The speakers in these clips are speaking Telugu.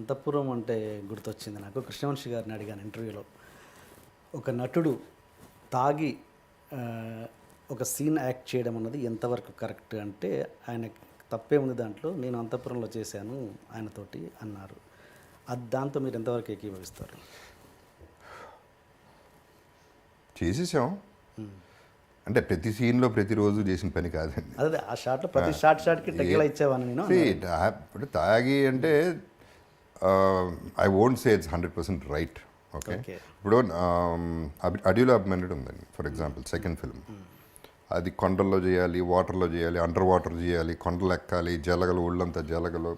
అంతఃపురం అంటే గుర్తొచ్చింది నాకు. కృష్ణవంశీ గారిని అడిగాను ఇంటర్వ్యూలో. ఒక నటుడు తాగి ఒక సీన్ యాక్ట్ చేయడం అన్నది ఎంతవరకు కరెక్ట్ అంటే, ఆయన తప్పే ఉంది దాంట్లో, నేను అంతఃపురంలో చేశాను ఆయనతోటి అన్నారు. అది దాంతో మీరు ఎంతవరకు ఏకీభవిస్తారు? చేసేసాం అంటే ప్రతి సీన్లో ప్రతిరోజు చేసిన పని కాదండి. అదే ఆ షాట్లో ప్రతి షాట్కి టెక్కిలా ఇచ్చేవాను నేను. ఇప్పుడు తాగి అంటే I won't say it's 100% right. Okay, ఇప్పుడు అడవిలో అభిమన్యుడు ఉందండి ఫర్ ఎగ్జాంపుల్, సెకండ్ ఫిల్మ్. అది కొండల్లో చేయాలి, వాటర్లో చేయాలి, అండర్ వాటర్ చేయాలి, కొండలు ఎక్కాలి, జలగలు, ఒళ్ళంతా జలగలు.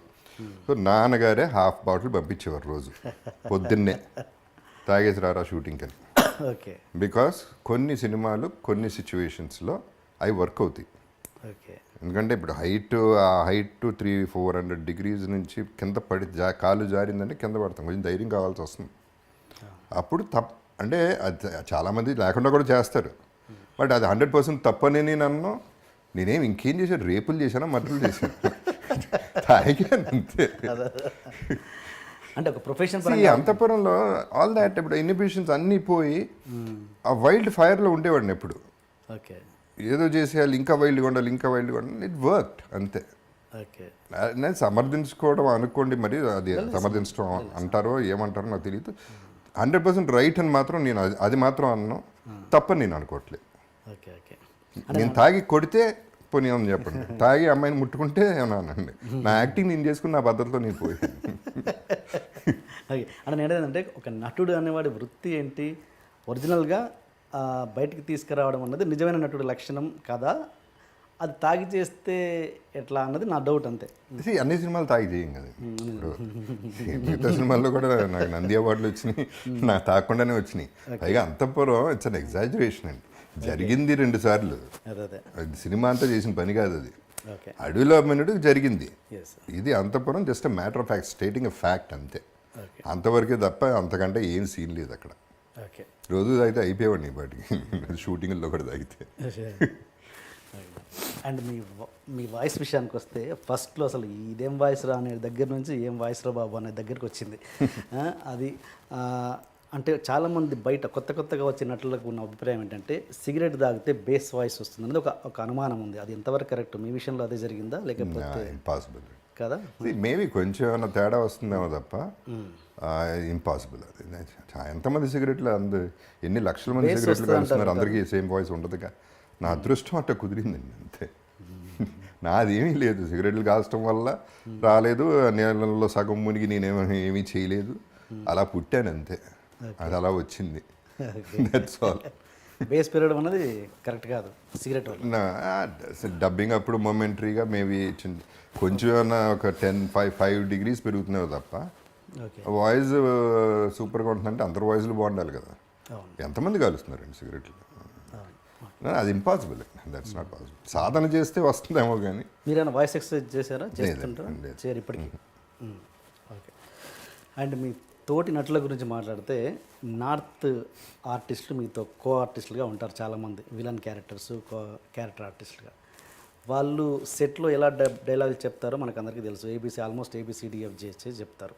సో నాన్నగారే హాఫ్ బాటిల్ పంపించేవారు రోజు పొద్దున్నే, తాగేసి రారా షూటింగ్కి అని. ఓకే, బికాస్ కొన్ని సినిమాలు కొన్ని సిచ్యువేషన్స్లో అవి వర్క్ అవుతాయి. ఓకే, ఎందుకంటే ఇప్పుడు ఆ హైట్ 300-400 degrees నుంచి కింద పడి కాలు జారిందంటే కింద పడతాం, కొంచెం ధైర్యం కావాల్సి వస్తుంది. అప్పుడు అంటే అది చాలామంది లేకుండా కూడా చేస్తారు, బట్ అది 100% తప్పని నేను అన్నాను. నేనేం ఇంకేం చేశాను, రేపులు చేశాను, మర్డర్లు చేశాను, తాగాను అంతే. అంటే ఒక ప్రొఫెషన్ అంతఃపురంలో ఆల్ దాట్ ఇప్పుడు ఇన్హిబిషన్స్ అన్నీ పోయి ఆ వైల్డ్ ఫైర్లో ఉండేవాడిని ఎప్పుడు. ఓకే, ఏదో చేసేయాలి, ఇంకా వైల్డ్గా ఉండాలి, ఇంకా వైల్డ్గా ఉండాలి, ఇట్ వర్క్డ్ అంతే. ఓకే, నేను సమర్థించుకోవడం అనుకోండి, మరి అది సమర్థించడం అంటారో ఏమంటారో నాకు తెలియదు. 100% రైట్ అని మాత్రం నేను అది మాత్రం అన్నాను, తప్పని నేను అనుకోవట్లేదు. Okay, okay. నేను తాగి కొడితే పోనీ అని చెప్పండి, తాగి అమ్మాయిని ముట్టుకుంటే ఏమన్నానండి, నా యాక్టింగ్ నేను చేసుకుని నా భద్రతలో నేను పోయాను. ఓకే, అంటే నేను ఏంటంటే ఒక నటుడు అనేవాడి వృత్తి ఏంటి, ఒరిజినల్గా బయటికి తీసుకురావడం అన్నది నిజమైన నటుడు లక్షణం కదా, అది తాగి చేస్తే ఎట్లా అన్నది నా డౌట్ అంతే. అన్ని సినిమాలు తాగి చేయం కదా, ఇప్పుడు మిగతా సినిమాల్లో కూడా నాకు నంది అవార్డులు వచ్చినాయి, నాకు తాగకుండానే వచ్చినాయి. పైగా అంతఃపురం ఇట్స్ అన్ ఎగ్జాజరేషన్ అండి, జరిగింది 2 సార్లు, అది సినిమా అంతా చేసిన పని కాదు అది. అడవిలో అభిమన్యుడు జరిగింది, ఇది అంతఃపురం just a matter of fact, stating a fact అంతే. అంతవరకే తప్ప అంతకంటే ఏం సీన్ లేదు అక్కడ. రోజు తాగితే అయిపోయేవాడిని బయటికి, షూటింగ్లో కూడా తాగితే. అండ్ మీ వాయిస్ విషయానికి వస్తే, ఫస్ట్లో అసలు ఇదేం వాయిస్ రా అనే దగ్గర నుంచి ఏం వాయిస్ రా బాబు అనే దగ్గరికి వచ్చింది. అది అంటే చాలామంది బయట కొత్తగా వచ్చిన నటులకు ఉన్న అభిప్రాయం ఏంటంటే, సిగరెట్ తాగితే బేస్ వాయిస్ వస్తుంది అనేది ఒక అనుమానం ఉంది. అది ఎంతవరకు కరెక్ట్? మీ విషయంలో అదే జరిగిందా లేకపోతే? ఇంపాసిబుల్ కదా, మేబీ కొంచెం ఏమైనా తేడా వస్తుందేమో తప్ప ఇంపాసిబుల్. అది ఎంతమంది సిగరెట్లు ఎన్ని లక్షల మంది సిగరెట్లు కలుస్తున్నారు, అందరికీ సేమ్ వాయిస్ ఉండదుగా. నా అదృష్టం అట్లా కుదిరిందండి అంతే. నాదేమీ లేదు, సిగరెట్లు కాల్చడం వల్ల రాలేదు, నీళ్ళలో సగం మునిగి నేనేమీ చేయలేదు, అలా పుట్టాను అంతే, అది అలా వచ్చింది. That's all. బేస్ పెరగడం అనేది కరెక్ట్ కాదు సిగరెట్ వల్ల. డబ్బింగ్ అప్పుడు మొమెంటరీగా మేబీ కొంచెం ఏమన్నా ఒక 5 degrees పెరుగుతున్నావు తప్ప, వాయిస్ సూపర్గా ఉంటుందంటే అందరు వాయిస్లు బాగుండాలి కదా. ఎంతమంది కాలుస్తున్నారండి సిగరెట్లు? అది ఇంపాసిబుల్, దట్స్ నాట్ పాసిబుల్. సాధన చేస్తే వస్తుందేమో కానీ. మీరైనా వాయిస్ ఎక్సర్సైజ్ చేశారా? చేస్తుంటారా? చేయరు ఇప్పటికీ. ఓకే. అండ్ మీ తోటి నటుల గురించి మాట్లాడితే, నార్త్ ఆర్టిస్టులు మీతో కో ఆర్టిస్టులుగా ఉంటారు చాలామంది, విలన్ క్యారెక్టర్స్, క్యారెక్టర్ ఆర్టిస్టులుగా. వాళ్ళు సెట్లో ఎలా డైలాగులు చెప్తారో మనకు అందరికీ తెలుసు, ఆల్మోస్ట్ ABCDFG చెప్తారు.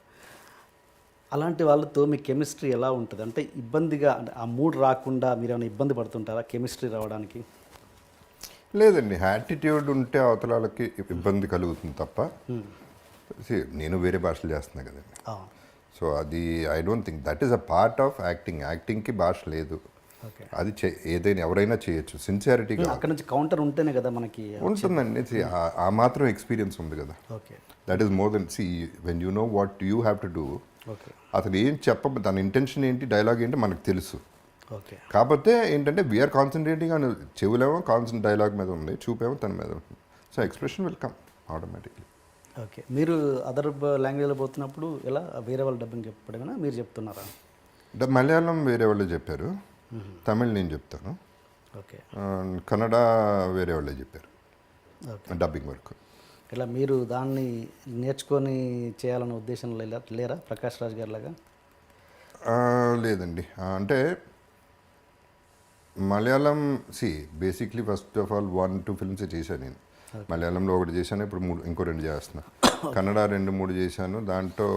అలాంటి వాళ్ళతో మీ కెమిస్ట్రీ ఎలా ఉంటుంది? అంటే ఇబ్బందిగా, అంటే ఆ మూడ్ రాకుండా మీరు ఏమైనా ఇబ్బంది పడుతుంటారా కెమిస్ట్రీ రావడానికి? లేదండి, యాటిట్యూడ్ ఉంటే అవతల వాళ్ళకి ఇబ్బంది కలుగుతుంది తప్ప. నేను వేరే భాషలు చేస్తున్నా కదండి, సో అది I don't think that is a part of acting. యాక్టింగ్కి భాష లేదు, అది ఏదైనా ఎవరైనా చేయొచ్చు, సిన్సియారిటీగా. అక్కడ నుంచి కౌంటర్ ఉంటేనే కదా మనకి ఉంటుందండి. ఆ మాత్రం ఎక్స్పీరియన్స్ ఉంది కదా, that is more than. When you know what you have to do, అతను ఏం తన ఇంటెన్షన్ ఏంటి, డైలాగ్ ఏంటి మనకు తెలుసు. కాకపోతే ఏంటంటే వీఆర్ కాన్సన్ట్రేటింగ్ అని, చెవులేమో డైలాగ్ మీద ఉంది, చూపేమో తన మీద ఉంటుంది. So expression will come automatically. Okay, మీరు అదర్ లాంగ్వేజ్లో పోతున్నప్పుడు ఎలా వేరే వాళ్ళు డబ్బింగ్ చెప్పడమేనా, మీరు చెప్తున్నారా? మలయాళం వేరే వాళ్ళు చెప్పారు, తమిళ్ నేను చెప్తాను, ఓకే, కన్నడ వేరే వాళ్ళే చెప్పారు డబ్బింగ్ వర్క్. ఇలా మీరు దాన్ని నేర్చుకొని చేయాలన్న ఉద్దేశంలో లేరా ప్రకాష్ రాజ్ గారి లాగా? లేదండి, అంటే Malayalam basically first of all 1-2 films చేశాను నేను. మలయాళంలో ఒకటి చేశాను, ఇప్పుడు ఇంకో 2 చేస్తున్నా. కన్నడ 2-3 చేశాను, దాంట్లో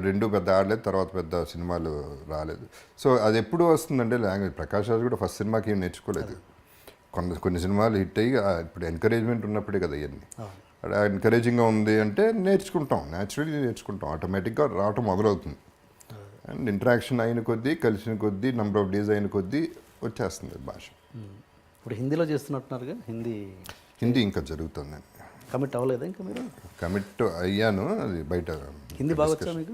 రెండు పెద్ద ఆడలేదు, తర్వాత పెద్ద సినిమాలు రాలేదు. సో అది ఎప్పుడు వస్తుందంటే లాంగ్వేజ్. ప్రకాష్ రాజ్ కూడా ఫస్ట్ సినిమాకి ఏం నేర్చుకోలేదు. కొన్ని సినిమాలు హిట్ అయ్యి ఇప్పుడు ఎంకరేజ్మెంట్ ఉన్నప్పుడే కదా ఇవన్నీ. ఎంకరేజింగ్గా ఉంది అంటే నేర్చుకుంటాం, న్యాచురల్లీ నేర్చుకుంటాం, ఆటోమేటిక్గా రావటం మొదలవుతుంది. అండ్ ఇంటరాక్షన్ అయిన కొద్దీ, కలిసిన కొద్దీ, నెంబర్ ఆఫ్ డేస్ అయిన కొద్దీ వచ్చేస్తుంది భాష. ఇప్పుడు హిందీలో చేస్తున్నట్టున్నారుగా? హిందీ ఇంకా జరుగుతుందండి. కమిట్ అవ్వలేదా ఇంకా మీరు? కమిట్ అయ్యాను, అది బయట. హిందీ బాగా వచ్చా మీకు?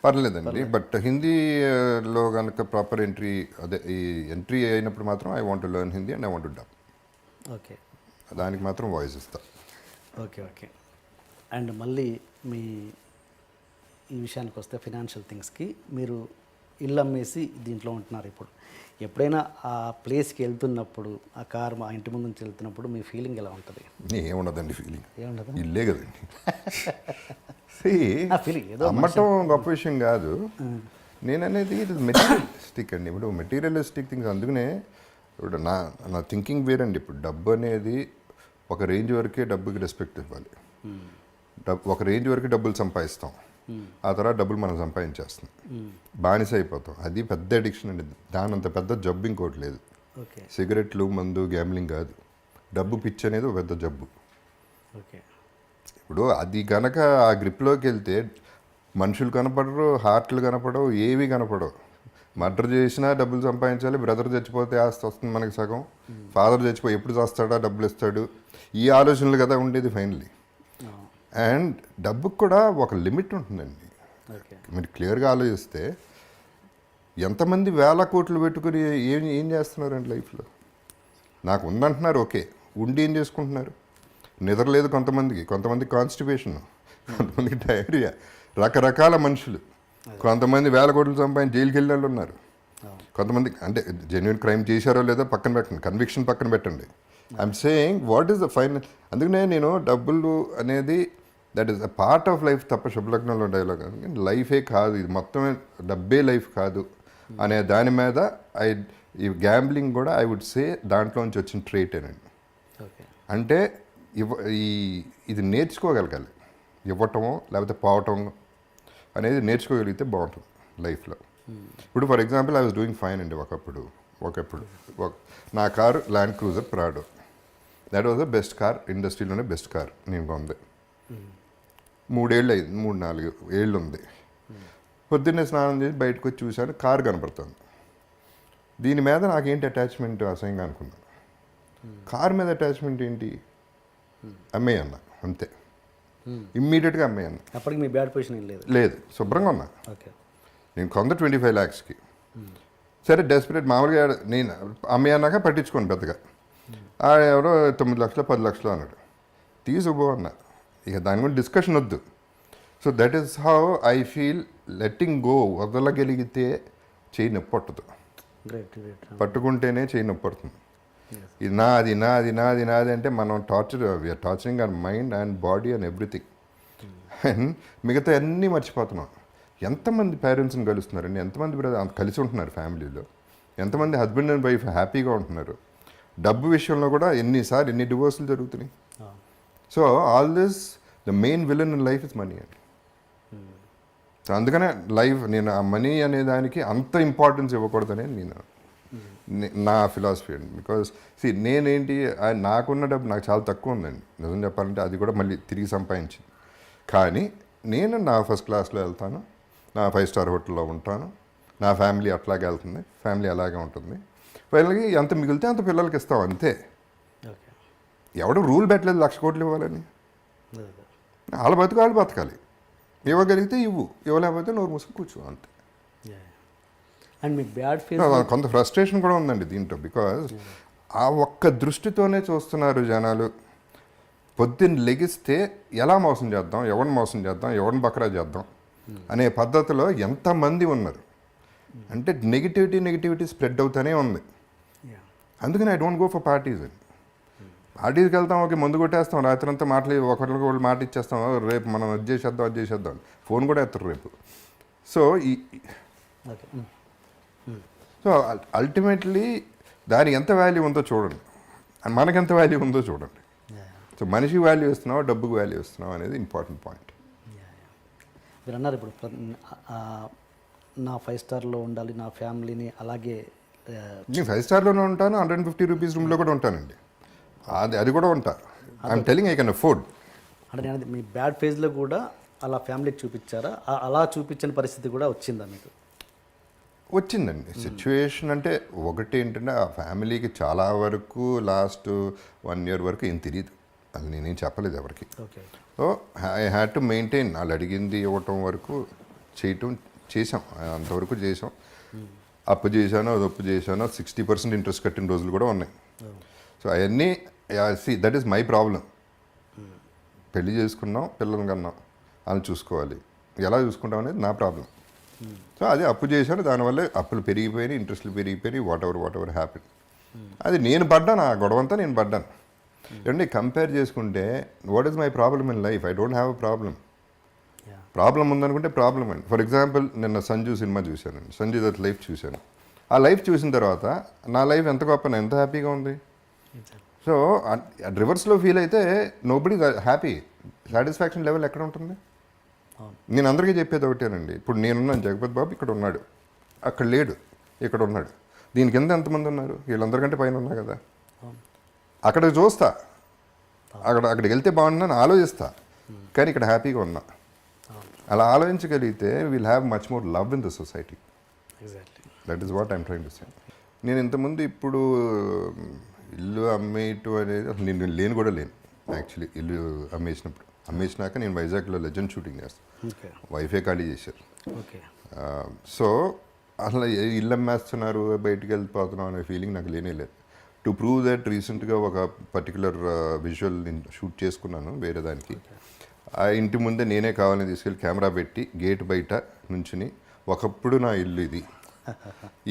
పర్లేదండి, బట్ హిందీలో కనుక ప్రాపర్ ఎంట్రీ, అదే ఈ ఎంట్రీ అయినప్పుడు మాత్రం I want to learn Hindi and I want to dub. Okay, దానికి మాత్రం వాయిస్ ఇస్తా. Okay okay. అండ్ మళ్ళీ మీ ఈ విషయానికి వస్తే ఫినాన్షియల్ థింగ్స్కి, మీరు ఇల్లు అమ్మేసి దీంట్లో ఉంటున్నారు. ఇప్పుడు ఎప్పుడైనా ఆ ప్లేస్కి వెళ్తున్నప్పుడు, ఆ కార్ మా ఇంటి ముందు నుంచి వెళ్తున్నప్పుడు మీ ఫీలింగ్ ఎలా ఉంటుంది? ఏముండదండి ఫీలింగ్, ఏముండదు, ఇల్లే కదండి. ఫీలింగ్ ఏదో అమ్మటం గొప్ప విషయం కాదు. నేను అనేది ఇది మెటీరియలిస్టిక్ అండి. ఇప్పుడు మెటీరియలిస్టిక్ థింగ్స్, అందుకనే ఇప్పుడు నా థింకింగ్ వేరండి. ఇప్పుడు డబ్బు అనేది ఒక రేంజ్ వరకే డబ్బుకి రెస్పెక్ట్ ఇవ్వాలి. ఒక రేంజ్ వరకు డబ్బులు సంపాదిస్తాం, ఆ తర్వాత డబ్బులు మనం సంపాదించేస్తాం, బానిస అయిపోతాం. అది పెద్ద అడిక్షన్ అండి. దాని అంత పెద్ద జబ్బు ఇంకోటి లేదు. సిగరెట్లు, మందు, గ్యాంబ్లింగ్ కాదు, డబ్బు పిచ్చి అనేది ఒక పెద్ద జబ్బు. ఓకే, ఇప్పుడు అది కనుక ఆ గ్రిప్లోకి వెళ్తే మనుషులు కనపడరు, హార్ట్లు కనపడవు, ఏవి కనపడవు. మర్డర్ చేసినా డబ్బులు సంపాదించాలి, బ్రదర్ చచ్చిపోతే ఆస్తి వస్తుంది మనకి సగం, ఫాదర్ చచ్చిపోయి ఎప్పుడు చేస్తాడా, డబ్బులు ఇస్తాడు, ఈ ఆలోచనలు కదా ఉండేది ఫైనల్లీ. అండ్ డబ్బుకు కూడా ఒక లిమిట్ ఉంటుందండి. మీరు క్లియర్గా ఆలోచిస్తే ఎంతమంది వేల కోట్లు పెట్టుకుని ఏం చేస్తున్నారండి లైఫ్లో? నాకు ఉందంటున్నారు, ఓకే, ఉండి ఏం చేసుకుంటున్నారు? నిద్రలేదు కొంతమంది కాన్స్టిపేషన్, కొంతమందికి డయేరియా, రకరకాల మనుషులు. కొంతమంది వేల కోట్లు సంపాదించి జైలుకి వెళ్ళే వాళ్ళు ఉన్నారు. కొంతమంది అంటే జెన్యున్ క్రైమ్ చేశారో లేదో పక్కన పెట్టండి, కన్విక్షన్ పక్కన పెట్టండి. I'm saying what is the final. అందుకనే నేను డబ్బులు అనేది that is a part of life తప్ప, శుభలగ్నంలో డైలాగ్ లైఫే కాదు, ఇది మొత్తమే డబ్బే లైఫ్ కాదు అనే దాని మీద ఈ గ్యాంబ్లింగ్ కూడా ఐ వుడ్ సే దాంట్లోంచి వచ్చిన ట్రేటేనండి. అంటే ఇది నేర్చుకోగలగాలి, ఇవ్వటమో లేకపోతే పోవటం అనేది నేర్చుకోగలిగితే బాగుంటుంది లైఫ్లో. ఇప్పుడు for example I was doing fine అండి ఒకప్పుడు. నా car Land Cruiser Prado, that was the best car, ఇండస్ట్రీలోనే బెస్ట్ కార్ నేను కొంది. 3-4 ఏళ్ళు ఉంది. పొద్దున్నే స్నానం చేసి బయటకు వచ్చి చూశాను, కారు కనపడుతుంది. దీని మీద నాకేంటి అటాచ్మెంట్ అసహ్యంగా అనుకున్నాను. కారు మీద అటాచ్మెంట్ ఏంటి? అమ్మేయన్న అంతే, ఇమ్మీడియట్గా అమ్మేయన్న. అప్పటికి మీ బ్యాడ్ పొజిషన్ ఏం లేదు, శుభ్రంగా ఉన్నా. ఓకే, నేను కొంత 25 lakhsకి. సరే డెస్పరేట్, మామూలుగా నేను అమ్మేయన్నాక పట్టించుకోండి పెద్దగా. ఎవరో 9 లక్షలు 10 లక్షలు అన్నాడు, తీసుకుపో అన్నా. ఇక దాని గురించి డిస్కషన్ వద్దు. So that is how I feel. Letting go, వదలగలిగితే చేయి నొప్పి పట్టదు, పట్టుకుంటేనే చేయి నొప్పి పడుతుంది. ఇది నాది అంటే మనం we're torturing our mind and body and everything. And మిగతా అన్నీ మర్చిపోతున్నాం. ఎంతమంది పేరెంట్స్ని కలుస్తున్నారండి, ఎంతమంది బ్రదర్ కలిసి ఉంటున్నారు ఫ్యామిలీలో, ఎంతమంది హస్బెండ్ అండ్ వైఫ్ హ్యాపీగా ఉంటున్నారు. డబ్బు విషయంలో కూడా ఎన్ని డివోర్సులు జరుగుతున్నాయి. So all this, the main villain in life is money అండి. సో అందుకనే నేను ఆ మనీ అనే దానికి అంత ఇంపార్టెన్స్ ఇవ్వకూడదనే నా ఫిలాసఫీ అండి. బికాజ్ నేనేంటి, నాకున్న డబ్బు నాకు చాలా తక్కువ ఉందండి నిజం చెప్పాలంటే. అది కూడా మళ్ళీ తిరిగి సంపాదించింది. కానీ నేను నా ఫస్ట్ క్లాస్లో వెళ్తాను, నా 5-star హోటల్లో ఉంటాను, నా ఫ్యామిలీ అట్లాగే వెళ్తుంది, ఫ్యామిలీ అలాగే ఉంటుంది. వాళ్ళకి ఎంత మిగిలితే అంత పిల్లలకి ఇస్తాం అంతే. ఎవడు రూల్ పెట్టలేదు 1,00,000 కోట్లు ఇవ్వాలని. వాళ్ళ వాళ్ళు బతకాలి. ఇవ్వగలిగితే ఇవ్వు, ఇవ్వలేకపోతే నోరు మూసుకు కూర్చో అంతే. అండ్ మీ బ్యాడ్ ఫీల్, కొంత ఫ్రస్ట్రేషన్ కూడా ఉందండి దీంట్లో. బికాజ్ ఆ ఒక్క దృష్టితోనే చూస్తున్నారు జనాలు. పొద్దున్న లెగిస్తే ఎలా మోసం చేద్దాం, ఎవరిని బకరా చేద్దాం అనే పద్ధతిలో ఎంతమంది ఉన్నారు అంటే నెగిటివిటీ స్ప్రెడ్ అవుతూనే ఉంది. అందుకని I don't go for parties అండి. పార్టీస్కి వెళ్తాం, ఓకే, ముందు కొట్టేస్తాం, రాత్రి అంతా ఒకరికి వాళ్ళు మాట ఇచ్చేస్తాం, రేపు మనం అది చేసేద్దాం, ఫోన్ కూడా ఎత్తారు రేపు. సో అల్టిమేట్లీ దానికి ఎంత వాల్యూ ఉందో చూడండి, మనకెంత వాల్యూ ఉందో చూడండి. సో మనిషికి వాల్యూ ఇస్తున్నావా, డబ్బుకి వాల్యూ ఇస్తున్నావా అనేది ఇంపార్టెంట్ పాయింట్. మీరు అన్నారు ఇప్పుడు నా 5 స్టార్లో ఉండాలి, నా ఫ్యామిలీని అలాగే నేను 5 స్టార్లోనే ఉంటాను, 150 రూపీస్ రూమ్లో కూడా ఉంటానండి. అది కూడా ఉంటా. I'm telling I can afford. అంటే నేను మీ బ్యాడ్ ఫేజ్లో కూడా అలా ఫ్యామిలీకి చూపించారా? అలా చూపించని పరిస్థితి కూడా వచ్చిందా మీకు? వచ్చిందండి సిచ్యువేషన్. అంటే ఒకటి ఏంటంటే ఆ ఫ్యామిలీకి చాలా వరకు లాస్ట్ 1 year వరకు ఏం తెలియదు, అది నేనేం చెప్పలేదు ఎవరికి. Okay. So I had to maintain. వాళ్ళు అడిగింది ఇవ్వటం వరకు చేసాం, అంతవరకు చేసాం. అప్పు చేశాను, అది అప్పు చేశాను, 60% ఇంట్రెస్ట్ కట్టిన రోజులు కూడా ఉన్నాయి. సో అవన్నీ దట్ ఈస్ మై ప్రాబ్లం. పెళ్లి చేసుకున్నాం, పిల్లలు కన్నాం, వాళ్ళని చూసుకోవాలి, ఎలా చూసుకుంటాం అనేది నా ప్రాబ్లం. సో అది అప్పు చేశాను, దానివల్ల అప్పులు పెరిగిపోయినాయి, ఇంట్రెస్ట్లు పెరిగిపోయినాయి, వాట్ ఎవర్ హ్యాపీ. అది నేను పడ్డాను, ఆ గొడవంతా నేను పడ్డాను. ఏమంటే కంపేర్ చేసుకుంటే what is my problem in life? I don't have a problem. Problem ఉందనుకుంటే ప్రాబ్లం అండి. ఫర్ ఎగ్జాంపుల్ నిన్న సంజు సినిమా చూశానండి, సంజు దత్ లైఫ్ చూశాను. ఆ లైఫ్ చూసిన తర్వాత నా లైఫ్ ఎంత గొప్ప, ఎంత హ్యాపీగా ఉంది. సో రివర్స్లో ఫీల్ అయితే నోబడి హ్యాపీ. సాటిస్ఫాక్షన్ లెవెల్ ఎక్కడ ఉంటుంది? నేను అందరికీ చెప్పేది ఒకటేనండి. ఇప్పుడు నేనున్నాను, జగపతి బాబు ఇక్కడ ఉన్నాడు, అక్కడ లేడు, ఇక్కడ ఉన్నాడు. దీని కింద ఎంతమంది ఉన్నారు? వీళ్ళందరికంటే పైన ఉన్నా కదా. అక్కడ చూస్తా, అక్కడికి వెళ్తే బాగుందని ఆలోచిస్తా, కానీ ఇక్కడ హ్యాపీగా ఉన్నా. అలా ఆలోచించగలిగితే will have much more love in the society. That is what I'm trying to say. నేను ఇంతకుముందు ఇప్పుడు ఇల్లు అమ్మేయటం అనేది అసలు నేను లేను కూడా లేను యాక్చువల్లీ. ఇల్లు అమ్మేసినాక నేను వైజాగ్లో లెజెండ్ షూటింగ్ చేస్తాను, వైఫే ఖాళీ చేశారు. సో అసలు ఇల్లు అమ్మేస్తున్నారు, బయటికి వెళ్ళిపోతున్నాం అనే ఫీలింగ్ నాకు లేనే లేదు. టు ప్రూవ్ దట్ రీసెంట్గా ఒక పర్టికులర్ విజువల్ నేను షూట్ చేసుకున్నాను వేరే దానికి. ఆ ఇంటి ముందే నేనే కావాలని తీసుకెళ్ళి కెమెరా పెట్టి గేట్ బయట నుంచుని, ఒకప్పుడు నా ఇల్లు ఇది,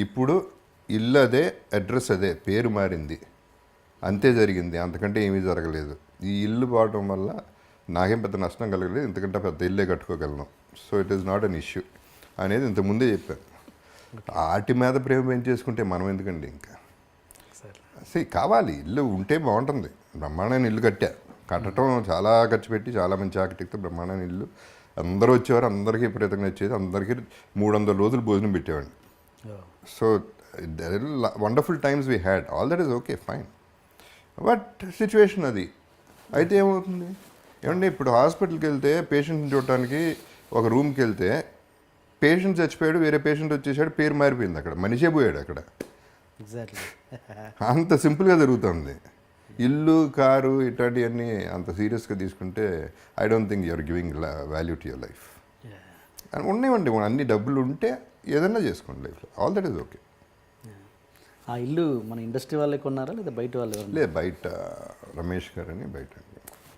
ఇప్పుడు ఇల్లు అదే, అడ్రస్ అదే, పేరు మారింది, అంతే జరిగింది, అంతకంటే ఏమీ జరగలేదు. ఈ ఇల్లు పోవడం వల్ల నాకేం పెద్ద నష్టం కలగలేదు, ఇంతకంటే పెద్ద ఇల్లే కట్టుకోగలను. So it is not an issue అనేది ఇంతకుముందే చెప్పాను. వాటి మీద ప్రేమ పెంచేసుకుంటే మనం ఎందుకండి ఇంకా? కావాలి, ఇల్లు ఉంటే బాగుంటుంది. బ్రహ్మాండమైన ఇల్లు కట్టడం చాలా ఖర్చు పెట్టి, చాలా మంచి ఆర్కిటెక్ట్తో బ్రహ్మాండమైన ఇల్లు. అందరూ వచ్చేవారు, అందరికీ విపరీతంగా వచ్చేది, అందరికీ 300 రోజులు భోజనం పెట్టేవాడిని. So wonderful times we had, all that is okay fine. But situation అది అయితే ఏమవుతుంది ఏమంటే, ఇప్పుడు హాస్పిటల్కి వెళ్తే పేషెంట్ని చూడటానికి ఒక రూమ్కి వెళ్తే పేషెంట్ చచ్చిపోయాడు, వేరే పేషెంట్ వచ్చేసాడు, పేరు మారిపోయింది, అక్కడ మనిషే పోయాడు అక్కడ. అంత సింపుల్గా జరుగుతుంది. ఇల్లు, కారు ఇట్లాంటివన్నీ అంత సీరియస్గా తీసుకుంటే I don't think you're giving value to your life. ఉన్నాయండి, అన్ని డబ్బులు ఉంటే ఏదన్నా చేసుకోండి లైఫ్లో, ఆల్ దట్ ఈస్ ఓకే. ఆ ఇల్లు మన ఇండస్ట్రీ వాళ్ళే కొన్నారా లేదా బయట వాళ్ళు? లేదు, బయట రమేష్ గారు అని బయట.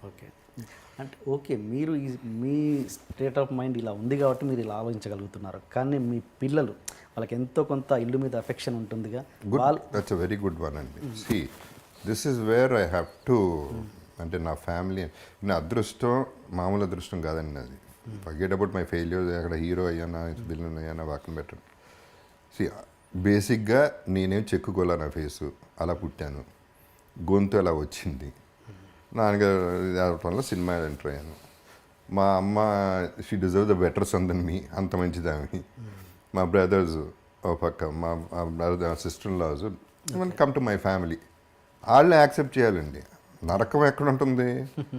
ఓకే. అంటే ఓకే, మీరు మీ స్టేట్ ఆఫ్ మైండ్ ఇలా ఉంది కాబట్టి మీరు ఇలా ఆలోచించగలుగుతున్నారు. కానీ మీ పిల్లలు, వాళ్ళకి ఎంతో కొంత ఇల్లు మీద అఫెక్షన్ ఉంటుందిగా. That's a very good one అండి. See this is where I have to, అంటే నా ఫ్యామిలీ, నా అదృష్టం మామూలు అదృష్టం కాదండి అది. ఫర్గెట్ అబౌట్ మై ఫెయిల్యూర్, అక్కడ హీరో అయ్యానా, విలన్ అయ్యానా పక్కన పెట్టండి. సి బేసిక్గా నేనేం చెక్కుకోలే, నా ఫేసు అలా పుట్టాను, గొంతు అలా వచ్చింది. నాన్నగారు వల్ల సినిమా ఎంటర్ అయ్యాను. మా అమ్మ she deserve the better son than me, అంత మంచిదామి. మా బ్రదర్స్ ఓ పక్క, మా brother sister in laws, come to my family, వాళ్ళని యాక్సెప్ట్ చేయాలండి. నరకం ఎక్కడ ఉంటుంది?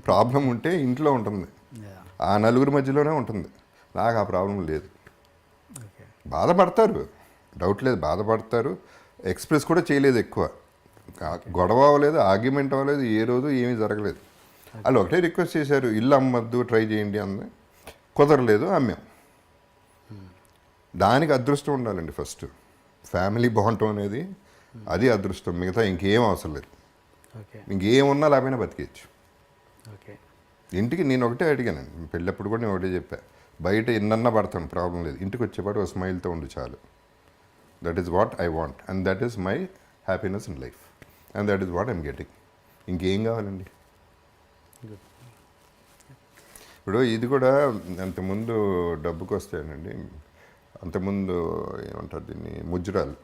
ప్రాబ్లం ఉంటే ఇంట్లో ఉంటుంది, ఆ నలుగురి మధ్యలోనే ఉంటుంది. నాకు ఆ ప్రాబ్లం లేదు. బాధపడతారు, డౌట్ లేదు, బాధపడతారు. ఎక్స్ప్రెస్ కూడా చేయలేదు ఎక్కువ, గొడవ అవ్వలేదు, ఆర్గ్యుమెంట్ అవ్వలేదు, ఏ రోజు ఏమీ జరగలేదు. వాళ్ళు ఒకటే రిక్వెస్ట్ చేశారు, ఇల్లు అమ్మద్దు, ట్రై చేయండి అంది. కుదరలేదు, అమ్మాం. దానికి అదృష్టం ఉండాలండి ఫస్ట్. ఫ్యామిలీ బాగుంటాం అనేది అది అదృష్టం, మిగతా ఇంకేం అవసరం లేదు. ఇంకేమున్నా లేకపోయినా బతికేయచ్చు. ఇంటికి నేను ఒకటే అడిగానండి, పెళ్ళప్పుడు కూడా నేను ఒకటే చెప్పా, బయట ఎన్నన్నా పడతాను ప్రాబ్లం లేదు, ఇంటికి వచ్చేపాటు ఒక స్మైల్తో ఉండి చాలు. That is what I want and that is my happiness in life and that is what I'm getting. ఇంకేం కావాలండి? ఇప్పుడు ఇది కూడా అంతకుముందు డబ్బుకి వస్తాయనండి, అంతకుముందు ఏమంటారు దీన్ని, ముజ్జరాలు.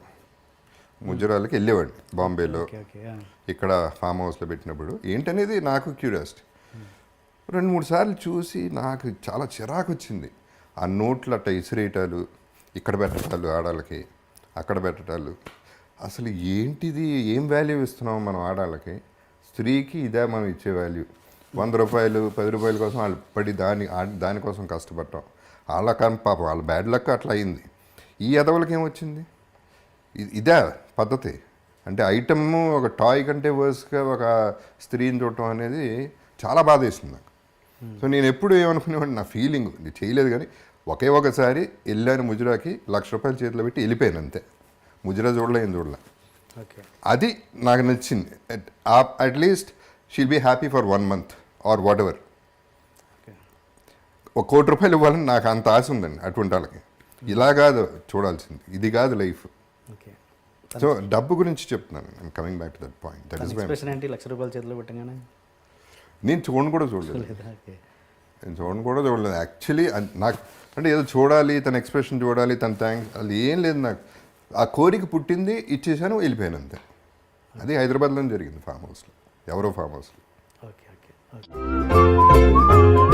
ముజరాలకి వెళ్ళేవాడిని బాంబేలో ఓకే ఓకే ఇక్కడ ఫామ్ హౌస్లో పెట్టినప్పుడు ఏంటనేది నాకు క్యూరియాసిటీ 2-3 సార్లు చూసి నాకు చాలా చిరాకు వచ్చింది. ఆ నోట్లు అట్ట ఇసిరేయటాలు, ఇక్కడ పెట్టటాలు ఆడాళ్ళకి, అక్కడ పెట్టటాలు. అసలు ఏంటిది, ఏం వాల్యూ ఇస్తున్నాం మనం ఆడాళ్ళకి? స్త్రీకి ఇదే మనం ఇచ్చే వాల్యూ. 100 రూపాయలు 10 రూపాయల కోసం వాళ్ళు పడి దానికోసం కష్టపడటం. వాళ్ళ పాపం వాళ్ళ బ్యాడ్ లక్ అట్లా అయింది. ఈ ఎదవలకి ఏమొచ్చింది? ఇదే పద్ధతి. అంటే ఐటమ్ ఒక టాయ్ కంటే వర్స్గా ఒక స్త్రీని చూడటం అనేది చాలా బాధ వేస్తుంది నాకు. సో నేను ఎప్పుడు ఏమనుకునేవాడిని, నా ఫీలింగ్ ఇది చేయలేదు కానీ ఒకసారి వెళ్ళాను ముజరాకి, ₹1,00,000 చేతిలో పెట్టి వెళ్ళిపోయాను అంతే. ముజరా చూడలే, ఏం చూడలే. ఓకే అది నాకు నచ్చింది. At least she'll be happy for 1 month or whatever. Okay ₹1,00,00,000 ఇవ్వాలని నాకు అంత ఆశ ఉందండి అటువంటి వాళ్ళకి. ఇలా కాదు చూడాల్సింది, ఇది కాదు లైఫ్. ఓకే సో డబ్బు గురించి చెప్తున్నాను. I'm coming back to that point. That is my expression ఏంటి ₹1,00,000 చేతిలో పెట్టగానే? నేను చూడను కూడా చూడలేదు. ఓకే నేను చూడను కూడా చూడలేదు యాక్చువల్లీ. నాకు అంటే ఏదో చూడాలి, తన ఎక్స్ప్రెషన్ చూడాలి, తన థ్యాంక్స్, అది ఏం లేదు నాకు. ఆ కోరిక పుట్టింది, ఇచ్చేసాను, వెళ్ళిపోయాను అంతే. అది హైదరాబాద్లో జరిగింది ఫామ్ హౌస్లో, ఎవరో ఫామ్ హౌస్లో. Okay okay okay